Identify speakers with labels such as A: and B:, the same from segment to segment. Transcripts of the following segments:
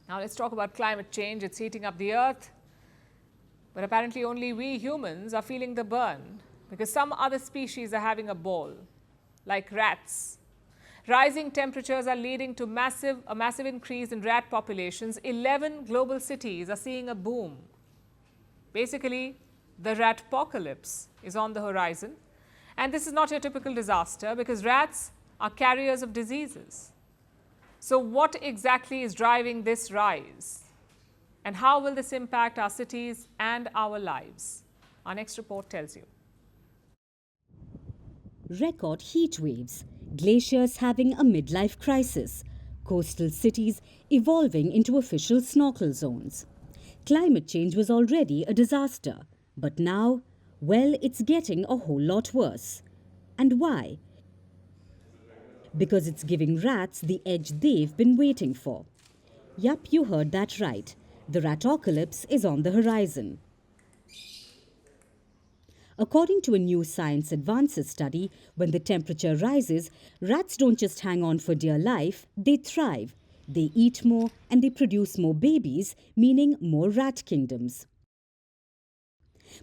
A: Now let's talk about climate change. It's heating up the earth. But apparently only we humans are feeling the burn because some other species are having a ball, like rats. Rising temperatures are leading to a massive increase in rat populations. 11 global cities are seeing a boom. Basically, the ratpocalypse is on the horizon. And this is not your typical disaster because rats are carriers of diseases. So what exactly is driving this rise? And how will this impact our cities and our lives? Our next report tells you.
B: Record heat waves, glaciers having a midlife crisis, coastal cities evolving into official snorkel zones. Climate change was already a disaster, but now, well, it's getting a whole lot worse. And why? Because it's giving rats the edge they've been waiting for. Yup, you heard that right. The ratocalypse is on the horizon. According to a new Science Advances study, when the temperature rises, rats don't just hang on for dear life, they thrive. They eat more and they produce more babies, meaning more rat kingdoms.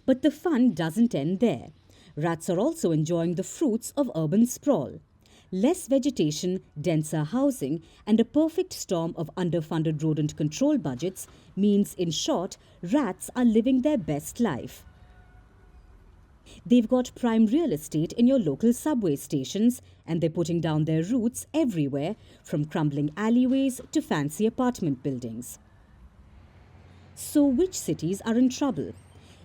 B: But the fun doesn't end there. Rats are also enjoying the fruits of urban sprawl. Less vegetation, denser housing, and a perfect storm of underfunded rodent control budgets means, in short, rats are living their best life. They've got prime real estate in your local subway stations, and they're putting down their roots everywhere, from crumbling alleyways to fancy apartment buildings. So which cities are in trouble?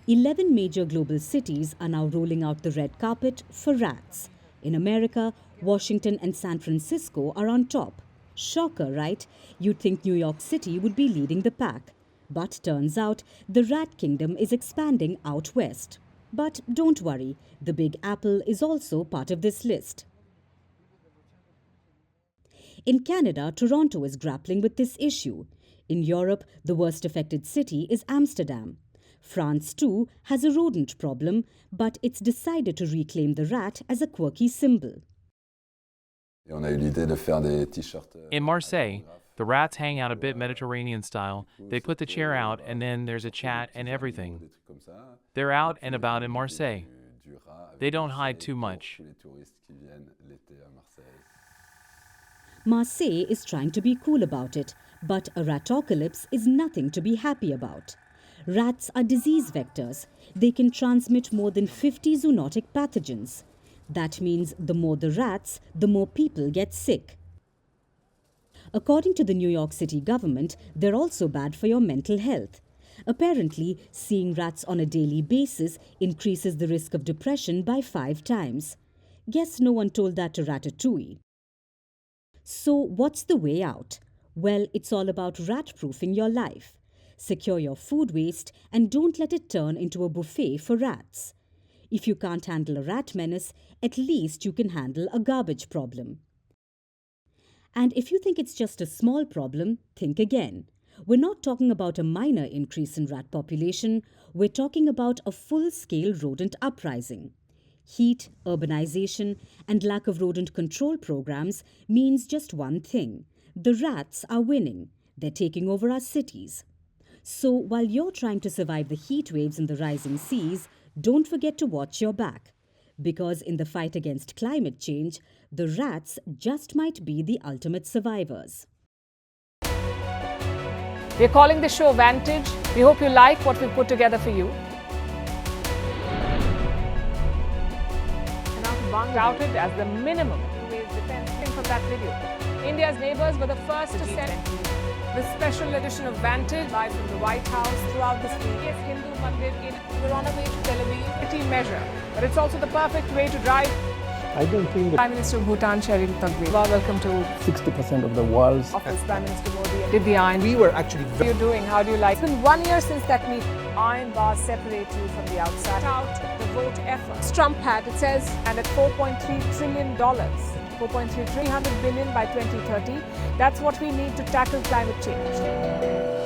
B: 11 major global cities are now rolling out the red carpet for rats. In America, Washington and San Francisco are on top. Shocker, right? You'd think New York City would be leading the pack. But turns out the rat kingdom is expanding out west. But don't worry, the Big Apple is also part of this list. In Canada, Toronto is grappling with this issue. In Europe, the worst affected city is Amsterdam. France, too, has a rodent problem, but it's decided to reclaim the rat as a quirky symbol.
C: In Marseille, the rats hang out a bit Mediterranean style. They put the chair out and then there's a chat and everything. They're out and about in Marseille. They don't hide too much.
B: Marseille is trying to be cool about it, but a ratocalypse is nothing to be happy about. Rats are disease vectors. They can transmit more than 50 zoonotic pathogens. That means the more the rats, the more people get sick. According to the New York City government, they're also bad for your mental health. Apparently, seeing rats on a daily basis increases the risk of depression by 5 times. Guess no one told that to Ratatouille. So what's the way out? Well, it's all about rat-proofing your life. Secure your food waste and don't let it turn into a buffet for rats. If you can't handle a rat menace, at least you can handle a garbage problem. And if you think it's just a small problem, think again. We're not talking about a minor increase in rat population, we're talking about a full-scale rodent uprising. Heat, urbanization, and lack of rodent control programs means just one thing. The rats are winning. They're taking over our cities. So while you're trying to survive the heat waves and the rising seas, don't forget to watch your back. Because in the fight against climate change, the rats just might be the ultimate survivors.
A: We're calling the show Vantage. We hope you like what we've put together for you. Touted as the minimum defense from that video. India's neighbours were the first to send the special edition of Vantage live from the White House throughout the week. Hindu Mandir we're on our way to Tel Aviv. Pretty measure, but it's also the perfect way to drive.
D: I don't think that
A: Prime Minister of Bhutan, Sherin Tagwe. Welcome to
D: 60% of the world's
A: office. Prime Minister Modi did the iron.
D: We were actually
A: How are you doing? How do you like? It's been 1 year since that meeting. Iron bars separate you from the outside. Out the vote effort. Trump had, it says, and at $4.3 trillion. 4.3 300 billion by 2030. That's what we need to tackle climate change.